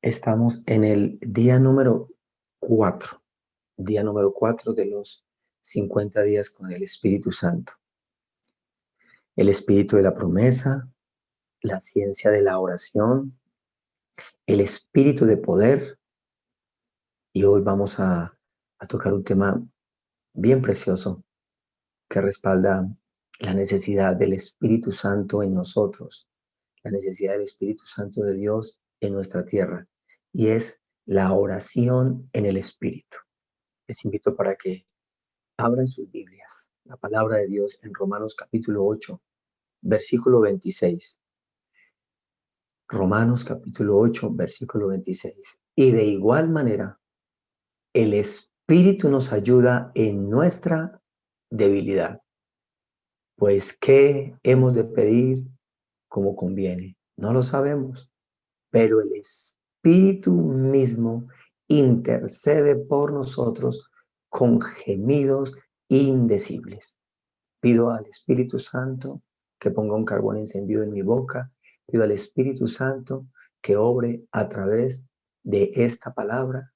Estamos en el día número 4 de los 50 días con el Espíritu Santo. El Espíritu de la promesa, la ciencia de la oración, el Espíritu de poder. Y hoy vamos a tocar un tema bien precioso que respalda la necesidad del Espíritu Santo en nosotros, la necesidad del Espíritu Santo de Dios en nuestra tierra. Y es la oración en el Espíritu. Les invito para que abran sus Biblias, la palabra de Dios en Romanos capítulo 8, versículo 26. Romanos capítulo 8, versículo 26. Y de igual manera, el Espíritu nos ayuda en nuestra debilidad. Pues, ¿qué hemos de pedir como conviene? No lo sabemos, pero el Espíritu mismo intercede por nosotros con gemidos indecibles. Pido al Espíritu Santo que ponga un carbón encendido en mi boca. Pido al Espíritu Santo que obre a través de esta palabra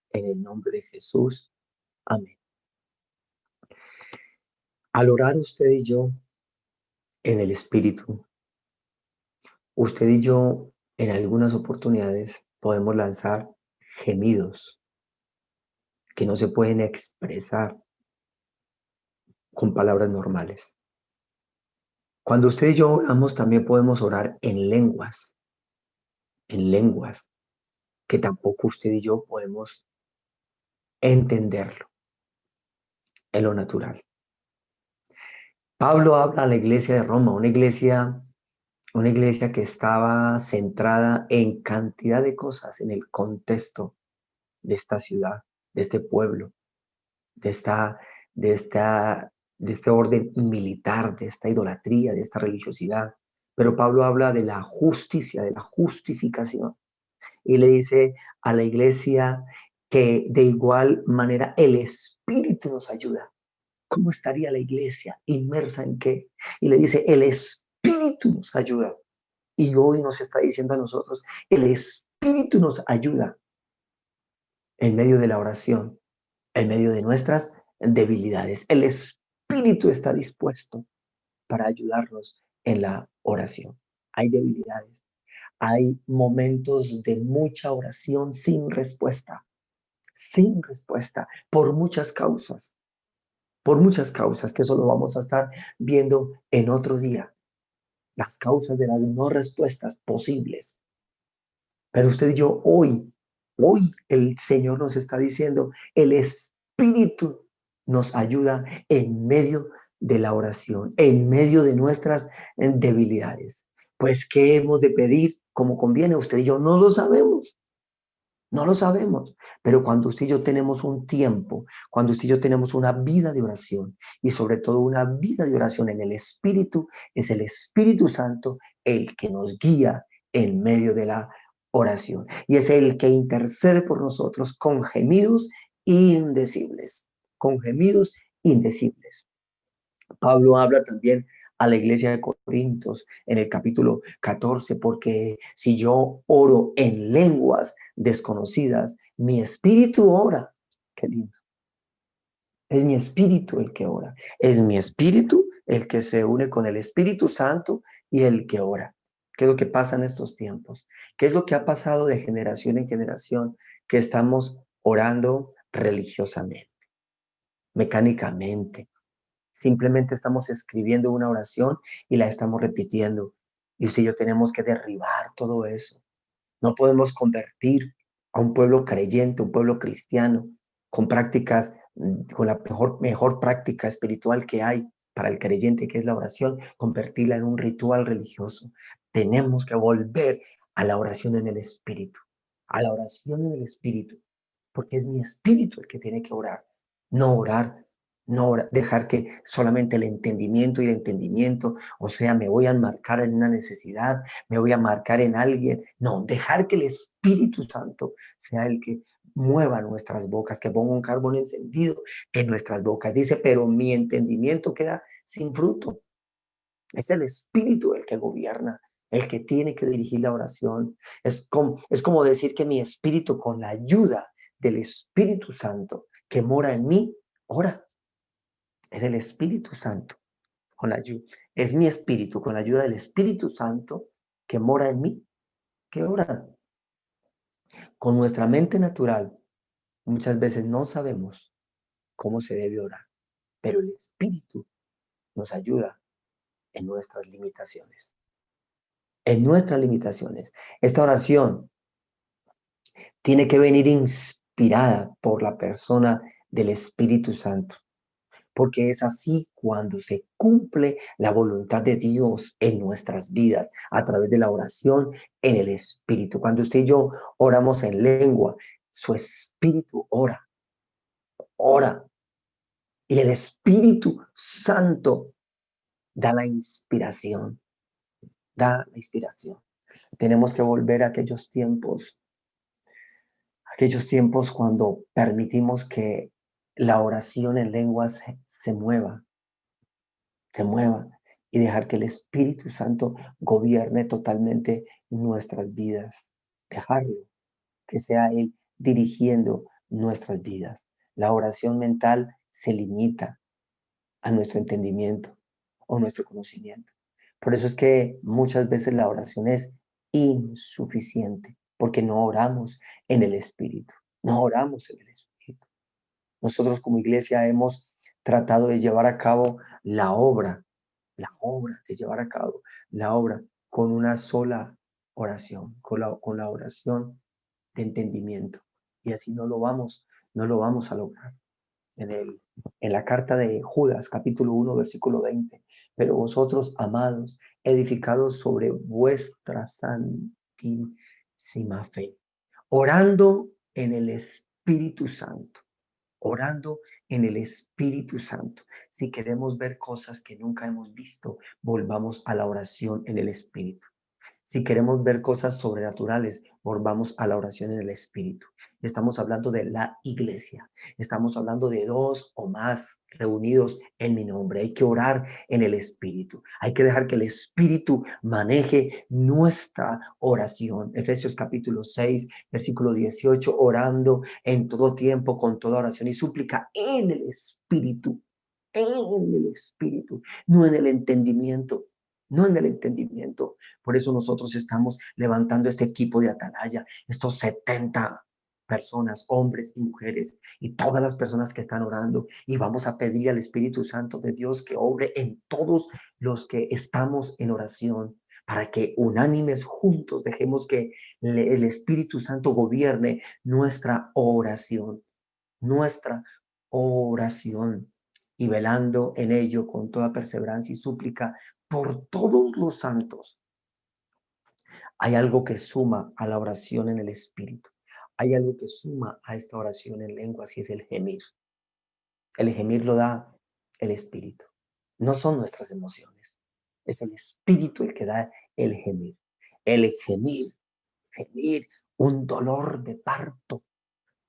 en el nombre de Jesús. Amén. Al orar usted y yo en el Espíritu, usted y yo en algunas oportunidades podemos lanzar gemidos que no se pueden expresar con palabras normales. Cuando usted y yo oramos, también podemos orar en lenguas que tampoco usted y yo podemos entenderlo en lo natural. Pablo habla a la iglesia de Roma, una iglesia que estaba centrada en cantidad de cosas, en el contexto de esta ciudad, de este pueblo, de esta, de esta, de este orden militar, de esta idolatría, de esta religiosidad. Pero Pablo habla de la justicia, de la justificación. Y le dice a la iglesia que de igual manera el Espíritu nos ayuda. ¿Cómo estaría la iglesia inmersa en qué? Y le dice, el Espíritu nos ayuda. Y hoy nos está diciendo a nosotros, el Espíritu nos ayuda en medio de la oración, en medio de nuestras debilidades. El Espíritu está dispuesto para ayudarnos en la oración. Hay debilidades, hay momentos de mucha oración sin respuesta, por muchas causas, que eso lo vamos a estar viendo en otro día, las causas de las no respuestas posibles. Pero usted y yo hoy el Señor nos está diciendo, el Espíritu nos ayuda en medio de la oración, en medio de nuestras debilidades. Pues, ¿qué hemos de pedir como conviene? Usted y yo no lo sabemos. No lo sabemos, pero cuando usted y yo tenemos un tiempo, cuando usted y yo tenemos una vida de oración y sobre todo una vida de oración en el Espíritu, es el Espíritu Santo el que nos guía en medio de la oración y es el que intercede por nosotros con gemidos indecibles, con gemidos indecibles. Pablo habla también a la iglesia de Corintios en el capítulo 14, porque si yo oro en lenguas desconocidas, mi espíritu ora. Qué lindo. Es mi espíritu el que ora. Es mi espíritu el que se une con el Espíritu Santo y el que ora. ¿Qué es lo que pasa en estos tiempos? ¿Qué es lo que ha pasado de generación en generación? Que estamos orando religiosamente, mecánicamente. Simplemente estamos escribiendo una oración y la estamos repitiendo. Y usted y yo tenemos que derribar todo eso. No podemos convertir a un pueblo creyente, un pueblo cristiano, con prácticas, con la mejor práctica espiritual que hay para el creyente, que es la oración, convertirla en un ritual religioso. Tenemos que volver a la oración en el Espíritu, a la oración en el Espíritu, porque es mi espíritu el que tiene que orar, no orar, dejar que solamente el entendimiento, o sea, me voy a enmarcar en una necesidad, me voy a marcar en alguien. No, dejar que el Espíritu Santo sea el que mueva nuestras bocas, que ponga un carbón encendido en nuestras bocas. Dice, pero mi entendimiento queda sin fruto. Es el Espíritu el que gobierna. el que tiene que dirigir la oración. Es como decir que mi espíritu, con la ayuda del Espíritu Santo que mora en mí, ora. Es el Espíritu Santo. Con la ayuda, es mi espíritu, con la ayuda del Espíritu Santo que mora en mí, que ora. Con nuestra mente natural, muchas veces no sabemos cómo se debe orar, pero el Espíritu nos ayuda en nuestras limitaciones. En nuestras limitaciones. Esta oración tiene que venir inspirada por la persona del Espíritu Santo, porque es así cuando se cumple la voluntad de Dios en nuestras vidas, a través de la oración en el Espíritu. Cuando usted y yo oramos en lengua, su Espíritu ora, ora, y el Espíritu Santo da la inspiración, da la inspiración. Tenemos que volver a aquellos tiempos cuando permitimos que la oración en lenguas se mueva y dejar que el Espíritu Santo gobierne totalmente nuestras vidas. Dejarlo, que sea Él dirigiendo nuestras vidas. La oración mental se limita a nuestro entendimiento o nuestro conocimiento. Por eso es que muchas veces la oración es insuficiente, porque no oramos en el Espíritu, no oramos en el Espíritu. Nosotros como iglesia hemos tratado de llevar a cabo de llevar a cabo la obra con una sola oración, con la oración de entendimiento. Y así no lo vamos a lograr. En la carta de Judas, capítulo 1, versículo 20. Pero vosotros, amados, edificados sobre vuestra santísima fe, orando en el Espíritu Santo, orando en el Espíritu Santo. Si queremos ver cosas que nunca hemos visto, volvamos a la oración en el Espíritu. Si queremos ver cosas sobrenaturales, volvamos a la oración en el Espíritu. Estamos hablando de la iglesia. Estamos hablando de dos o más reunidos en mi nombre. Hay que orar en el Espíritu. Hay que dejar que el Espíritu maneje nuestra oración. Efesios capítulo 6, versículo 18, orando en todo tiempo, con toda oración y súplica en el Espíritu. En el Espíritu, no en el entendimiento. No en el entendimiento. Por eso nosotros estamos levantando este equipo de atalaya, estos 70 personas, hombres y mujeres, y todas las personas que están orando. Y vamos a pedir al Espíritu Santo de Dios que obre en todos los que estamos en oración, para que unánimes juntos dejemos que el Espíritu Santo gobierne nuestra oración, y velando en ello con toda perseverancia y súplica por todos los santos. Hay algo que suma a la oración en el Espíritu. Hay algo que suma a esta oración en lenguas y es el gemir. El gemir lo da el Espíritu. No son nuestras emociones. Es el Espíritu el que da el gemir. El gemir, un dolor de parto,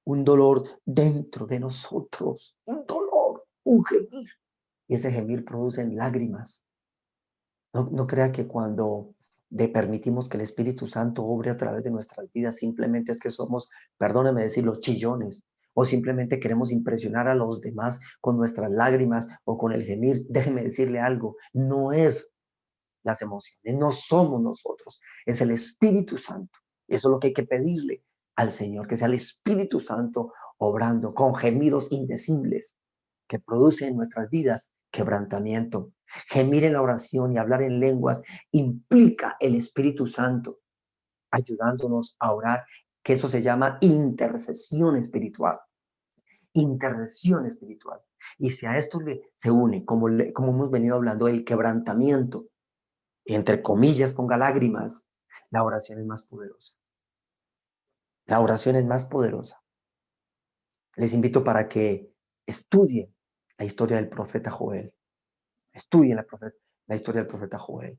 un dolor dentro de nosotros, un dolor, un gemir. Y ese gemir produce lágrimas. No crea que cuando permitimos que el Espíritu Santo obre a través de nuestras vidas, simplemente es que somos, perdóneme decirlo, chillones, o simplemente queremos impresionar a los demás con nuestras lágrimas o con el gemir. Déjeme decirle algo, no es las emociones, no somos nosotros, es el Espíritu Santo. Eso es lo que hay que pedirle al Señor, que sea el Espíritu Santo obrando con gemidos indecibles que produce en nuestras vidas quebrantamiento. Gemir en la oración y hablar en lenguas implica el Espíritu Santo ayudándonos a orar, que eso se llama intercesión espiritual. Intercesión espiritual. Y si a esto se une, como hemos venido hablando, el quebrantamiento, entre comillas, ponga lágrimas, la oración es más poderosa. La oración es más poderosa. Les invito para que estudien la historia del profeta Joel. Estudien la historia del profeta Joel.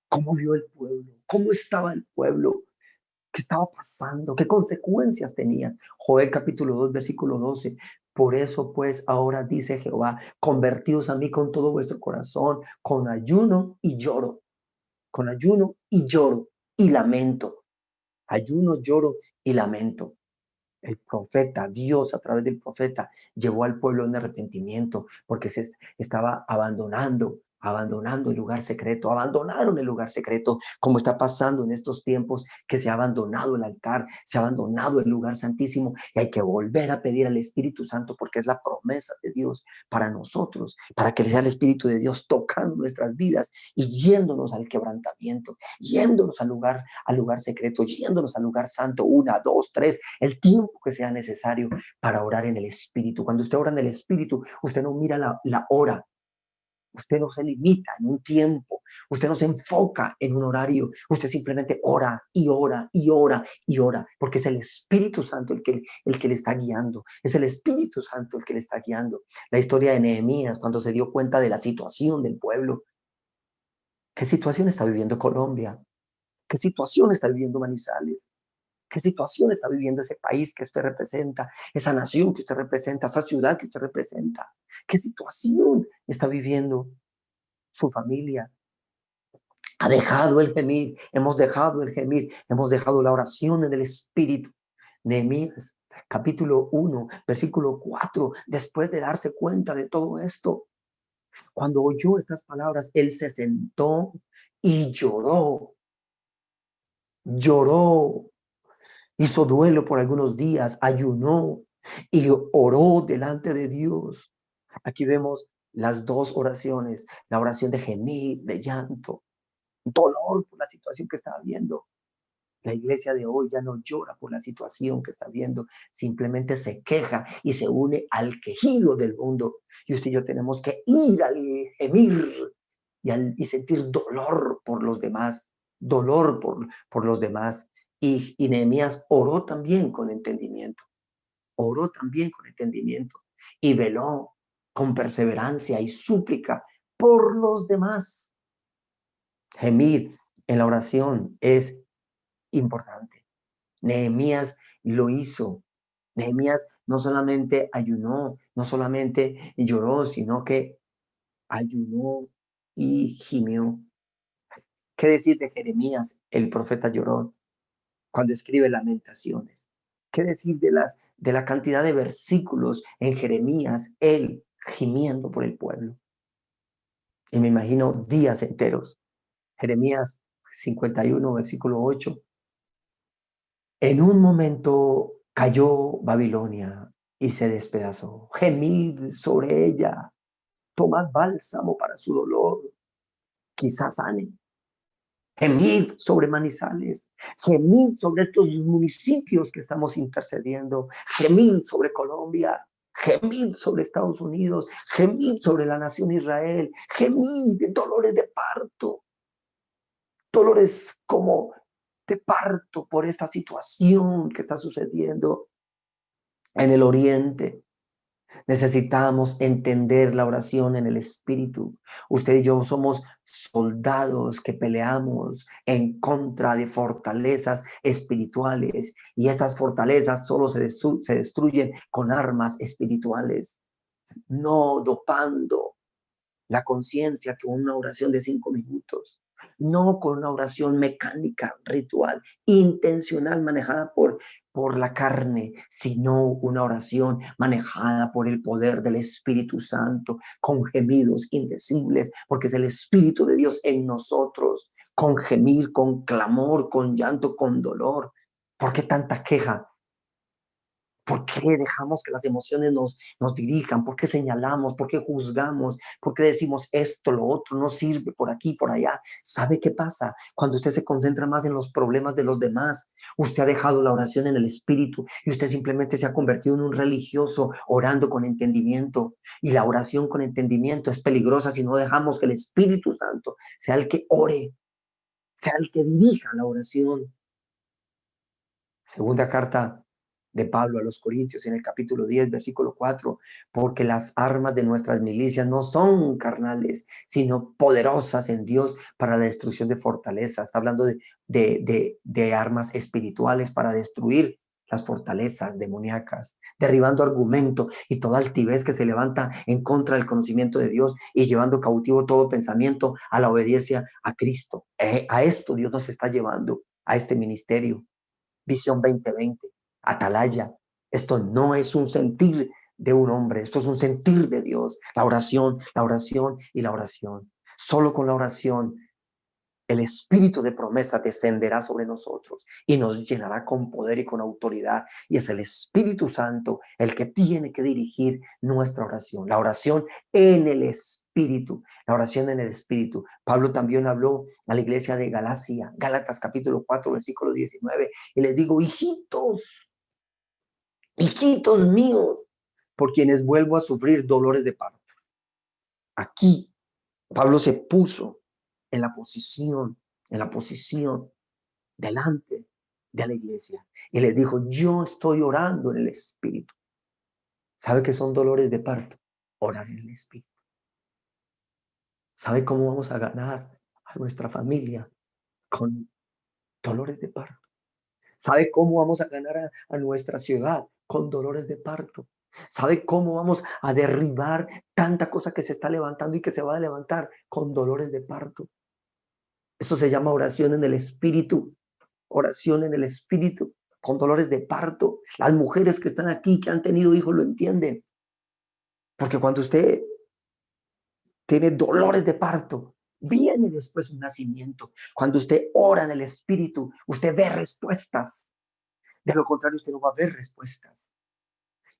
¿Cómo vio el pueblo? ¿Cómo estaba el pueblo? ¿Qué estaba pasando? ¿Qué consecuencias tenía? Joel capítulo 2, versículo 12. Por eso pues ahora dice Jehová, convertíos a mí con todo vuestro corazón, con ayuno y lloro. con ayuno y lloro y lamento. Ayuno, lloro y lamento. El profeta, Dios a través del profeta, llevó al pueblo en arrepentimiento porque se estaba abandonando el lugar secreto, abandonaron el lugar secreto, como está pasando en estos tiempos que se ha abandonado el altar, se ha abandonado el lugar santísimo y hay que volver a pedir al Espíritu Santo porque es la promesa de Dios para nosotros, para que sea el Espíritu de Dios tocando nuestras vidas y yéndonos al quebrantamiento, yéndonos al lugar secreto, yéndonos al lugar santo, una, dos, tres, el tiempo que sea necesario para orar en el Espíritu. Cuando usted ora en el Espíritu, usted no mira la hora, usted no se limita en un tiempo, usted no se enfoca en un horario, usted simplemente ora y ora y ora y ora, porque es el Espíritu Santo el que le está guiando, es el Espíritu Santo el que le está guiando. La historia de Nehemías, cuando se dio cuenta de la situación del pueblo, ¿qué situación está viviendo Colombia? ¿Qué situación está viviendo Manizales? ¿Qué situación está viviendo ese país que usted representa, esa nación que usted representa, esa ciudad que usted representa? ¿Qué situación está viviendo su familia? Ha dejado el gemir, hemos dejado el gemir, hemos dejado la oración en el Espíritu. Nehemías, capítulo 1, versículo 4, después de darse cuenta de todo esto, cuando oyó estas palabras, él se sentó y lloró, hizo duelo por algunos días, ayunó y oró delante de Dios. Aquí vemos las dos oraciones, la oración de gemir, de llanto, dolor por la situación que estaba viendo. La iglesia de hoy ya no llora por la situación que está viendo, simplemente se queja y se une al quejido del mundo. Y usted y yo tenemos que ir al gemir y sentir dolor por los demás, dolor por los demás. Y Nehemías oró también con entendimiento, oró también con entendimiento y veló con perseverancia y súplica por los demás. Gemir en la oración es importante. Nehemías lo hizo. Nehemías no solamente ayunó, no solamente lloró, sino que ayunó y gimió. ¿Qué decir de Jeremías? El profeta lloró cuando escribe Lamentaciones. ¿Qué decir de la cantidad de versículos en Jeremías, él gimiendo por el pueblo? Y me imagino días enteros. Jeremías 51, versículo 8. En un momento cayó Babilonia y se despedazó. Gemid sobre ella, tomad bálsamo para su dolor, quizás sane. Gemid sobre Manizales, gemid sobre estos municipios que estamos intercediendo, gemid sobre Colombia, gemid sobre Estados Unidos, gemid sobre la nación Israel, gemid de dolores de parto, dolores como de parto por esta situación que está sucediendo en el oriente. Necesitamos entender la oración en el Espíritu. Usted y yo somos soldados que peleamos en contra de fortalezas espirituales y estas fortalezas solo se destruyen con armas espirituales, no dopando la conciencia con una oración de 5 minutos, no con una oración mecánica, ritual, intencional, manejada por la carne, sino una oración manejada por el poder del Espíritu Santo, con gemidos indecibles, porque es el Espíritu de Dios en nosotros, con gemir, con clamor, con llanto, con dolor. ¿Por qué tanta queja? ¿Por qué dejamos que las emociones nos dirijan? ¿Por qué señalamos? ¿Por qué juzgamos? ¿Por qué decimos esto, lo otro, no sirve por aquí, por allá? ¿Sabe qué pasa? Cuando usted se concentra más en los problemas de los demás, usted ha dejado la oración en el espíritu y usted simplemente se ha convertido en un religioso orando con entendimiento. Y la oración con entendimiento es peligrosa si no dejamos que el Espíritu Santo sea el que ore, sea el que dirija la oración. Segunda carta de Pablo a los Corintios en el capítulo 10, versículo 4, porque las armas de nuestras milicias no son carnales, sino poderosas en Dios para la destrucción de fortalezas. Está hablando de armas espirituales para destruir las fortalezas demoníacas, derribando argumento y toda altivez que se levanta en contra del conocimiento de Dios y llevando cautivo todo pensamiento a la obediencia a Cristo. A esto Dios nos está llevando, a este ministerio. Visión 2020, Atalaya. Esto no es un sentir de un hombre, esto es un sentir de Dios. La oración y la oración. Solo con la oración el espíritu de promesa descenderá sobre nosotros y nos llenará con poder y con autoridad. Y es el Espíritu Santo el que tiene que dirigir nuestra oración. La oración en el Espíritu. La oración en el Espíritu. Pablo también habló a la iglesia de Galacia, Gálatas capítulo 4, versículo 19. Y les digo, hijitos, hijitos míos, por quienes vuelvo a sufrir dolores de parto. Aquí Pablo se puso en la posición, en la posición delante de la iglesia y les dijo, yo estoy orando en el Espíritu. ¿Sabe qué son dolores de parto? Orar en el Espíritu. ¿Sabe cómo vamos a ganar a nuestra familia? Con dolores de parto. ¿Sabe cómo vamos a ganar a nuestra ciudad? Con dolores de parto. ¿Sabe cómo vamos a derribar tanta cosa que se está levantando y que se va a levantar? Con dolores de parto. Esto se llama oración en el Espíritu. Oración en el Espíritu, con dolores de parto. Las mujeres que están aquí, que han tenido hijos, lo entienden. Porque cuando usted tiene dolores de parto, viene después un nacimiento. Cuando usted ora en el Espíritu, usted ve respuestas. De lo contrario, usted no va a ver respuestas.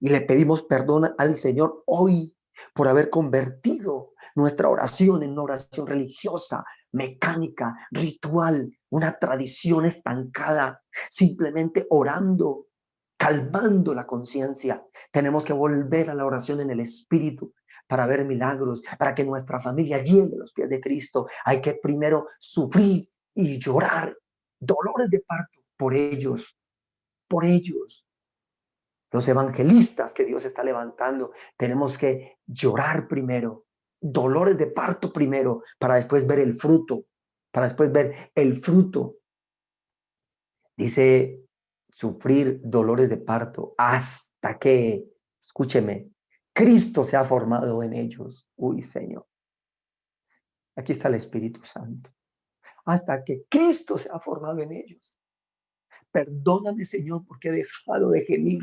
Y le pedimos perdón al Señor hoy por haber convertido nuestra oración en una oración religiosa, mecánica, ritual, una tradición estancada, simplemente orando, calmando la conciencia. Tenemos que volver a la oración en el Espíritu para ver milagros, para que nuestra familia llegue a los pies de Cristo. Hay que primero sufrir y llorar dolores de parto por ellos, por ellos. Los evangelistas que Dios está levantando, tenemos que llorar primero, dolores de parto primero, para después ver el fruto, para después ver el fruto. Dice, sufrir dolores de parto hasta que, escúcheme, Cristo se ha formado en ellos. Uy, Señor. Aquí está el Espíritu Santo. Hasta que Cristo se ha formado en ellos. Perdóname, Señor, porque he dejado de gemir.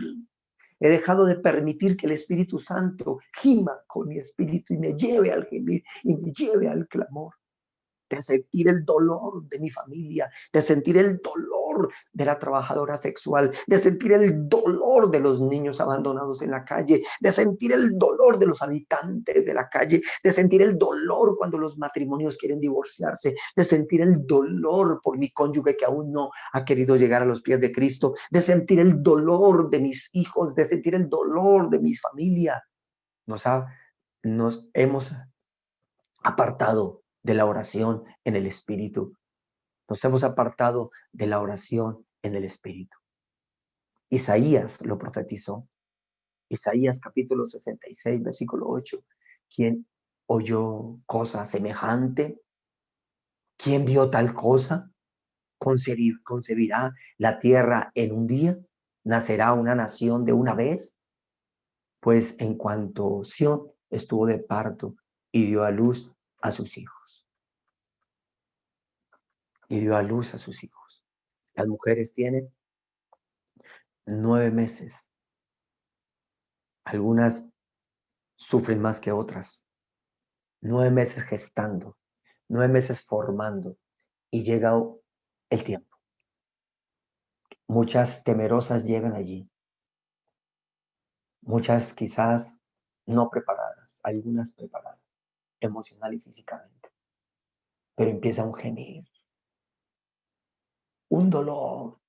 He dejado de permitir que el Espíritu Santo gima con mi espíritu y me lleve al gemir y me lleve al clamor. De sentir el dolor de mi familia, de sentir el dolor de la trabajadora sexual, de sentir el dolor de los niños abandonados en la calle, de sentir el dolor de los habitantes de la calle, de sentir el dolor cuando los matrimonios quieren divorciarse, de sentir el dolor por mi cónyuge que aún no ha querido llegar a los pies de Cristo, de sentir el dolor de mis hijos, de sentir el dolor de mi familia. Nos hemos apartado de la oración en el Espíritu. Nos hemos apartado de la oración en el Espíritu. Isaías lo profetizó. Isaías capítulo 66, versículo 8. ¿Quién oyó cosa semejante? ¿Quién vio tal cosa? ¿Concebirá la tierra en un día? ¿Nacerá una nación de una vez? Pues en cuanto Sión estuvo de parto y dio a luz a sus hijos. Y dio a luz a sus hijos. Las mujeres tienen 9 meses. Algunas sufren más que otras. 9 meses gestando, 9 meses formando y llega el tiempo. Muchas temerosas llegan allí. Muchas quizás no preparadas, algunas preparadas emocional y físicamente. Pero empieza un gemir, un dolor.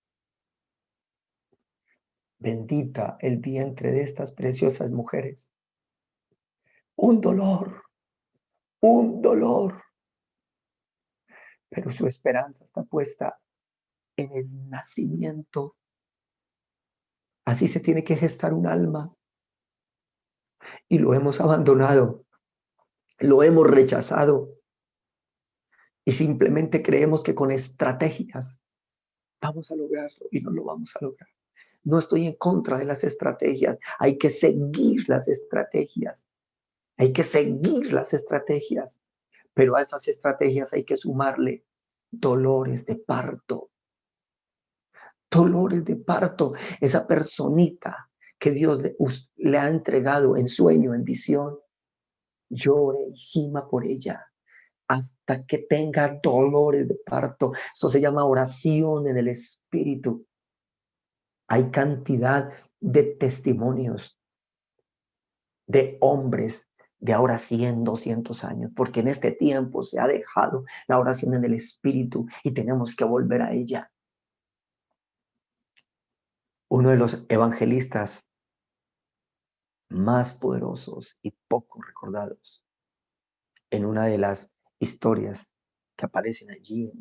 Bendita el vientre de estas preciosas mujeres. Un dolor, un dolor. Pero su esperanza está puesta en el nacimiento. Así se tiene que gestar un alma. Y lo hemos abandonado, lo hemos rechazado. Y simplemente creemos que con estrategias vamos a lograrlo y no lo vamos a lograr. No estoy en contra de las estrategias. Hay que seguir las estrategias. Hay que seguir las estrategias. Pero a esas estrategias hay que sumarle dolores de parto. Dolores de parto. Esa personita que Dios le ha entregado en sueño, en visión, llore y gima por ella hasta que tenga dolores de parto. Eso se llama oración en el espíritu. Hay cantidad de testimonios de hombres de ahora 100, 200 años, porque en este tiempo se ha dejado la oración en el espíritu y tenemos que volver a ella. Uno de los evangelistas más poderosos y poco recordados en una de las historias que aparecen allí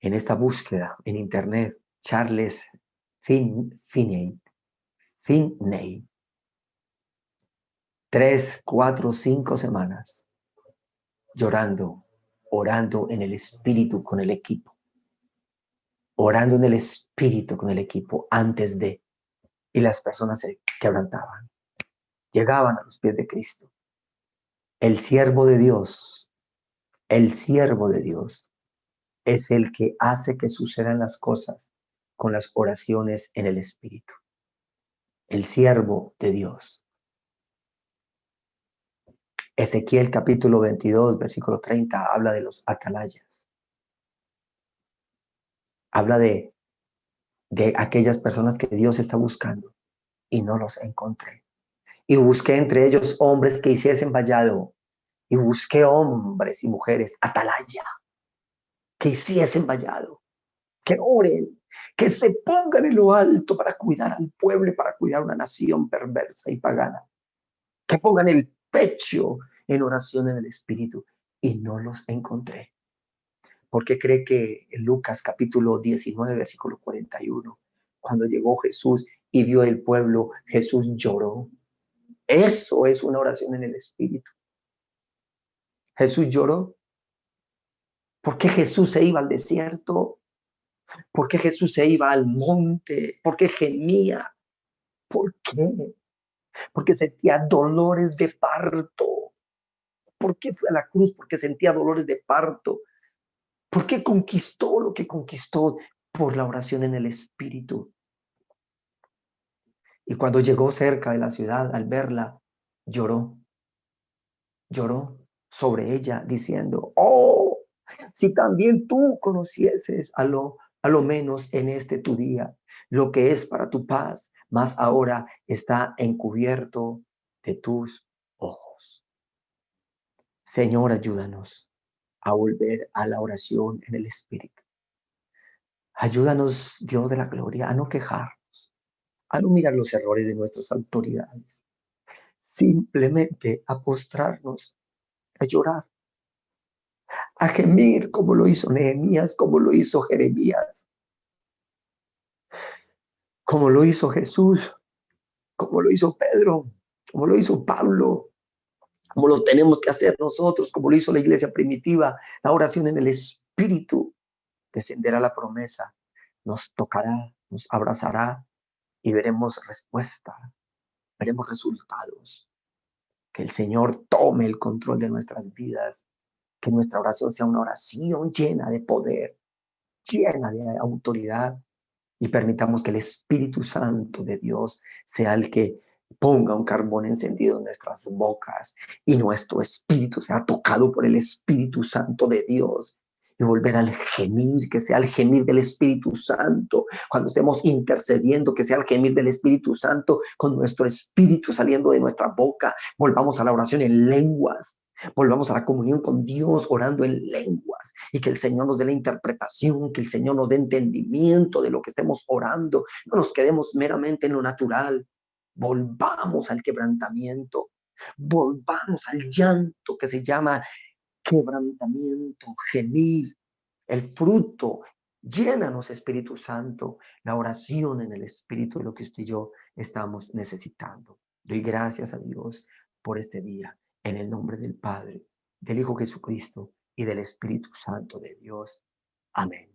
en esta búsqueda en internet, Charles Finney, 3, 4, 5 semanas llorando, orando en el espíritu con el equipo, orando en el espíritu con el equipo antes de, y las personas se quebrantaban, llegaban a los pies de Cristo. El siervo de Dios, el siervo de Dios es el que hace que sucedan las cosas con las oraciones en el espíritu. El siervo de Dios. Ezequiel capítulo 22, versículo 30, habla de los atalayas. Habla de aquellas personas que Dios está buscando y no los encontré. Y busqué entre ellos hombres que hiciesen vallado. Y busqué hombres y mujeres atalaya que hiciesen vallado, que oren, que se pongan en lo alto para cuidar al pueblo y para cuidar una nación perversa y pagana. Que pongan el pecho en oración en el espíritu. Y no los encontré. ¿Por qué cree que en Lucas capítulo 19, versículo 41, cuando llegó Jesús y vio el pueblo, Jesús lloró? Eso es una oración en el espíritu. Jesús lloró. ¿Por qué Jesús se iba al desierto? ¿Por qué Jesús se iba al monte? ¿Por qué gemía? ¿Por qué? Porque sentía dolores de parto. ¿Por qué fue a la cruz? Porque sentía dolores de parto. ¿Por qué conquistó lo que conquistó? Por la oración en el espíritu. Y cuando llegó cerca de la ciudad, al verla, lloró. Lloró sobre ella diciendo, oh, si también tú conocieses a lo menos en este tu día lo que es para tu paz, mas ahora está encubierto de tus ojos. Señor, ayúdanos a volver a la oración en el Espíritu. Ayúdanos, Dios de la gloria, a no quejarnos, a no mirar los errores de nuestras autoridades, simplemente a postrarnos, a llorar, a gemir como lo hizo Nehemías, como lo hizo Jeremías, como lo hizo Jesús, como lo hizo Pedro, como lo hizo Pablo, como lo tenemos que hacer nosotros, como lo hizo la iglesia primitiva. La oración en el Espíritu descenderá la promesa, nos tocará, nos abrazará y veremos respuesta, veremos resultados. Que el Señor tome el control de nuestras vidas, que nuestra oración sea una oración llena de poder, llena de autoridad, y permitamos que el Espíritu Santo de Dios sea el que ponga un carbón encendido en nuestras bocas y nuestro espíritu sea tocado por el Espíritu Santo de Dios. Y volver al gemir, que sea el gemir del Espíritu Santo. Cuando estemos intercediendo, que sea el gemir del Espíritu Santo con nuestro espíritu saliendo de nuestra boca. Volvamos a la oración en lenguas. Volvamos a la comunión con Dios orando en lenguas y que el Señor nos dé la interpretación, que el Señor nos dé entendimiento de lo que estemos orando. No nos quedemos meramente en lo natural. Volvamos al quebrantamiento. Volvamos al llanto que se llama quebrantamiento, gemir, el fruto. Llénanos, Espíritu Santo, la oración en el Espíritu de lo que usted y yo estamos necesitando. Doy gracias a Dios por este día, en el nombre del Padre, del Hijo Jesucristo y del Espíritu Santo de Dios. Amén.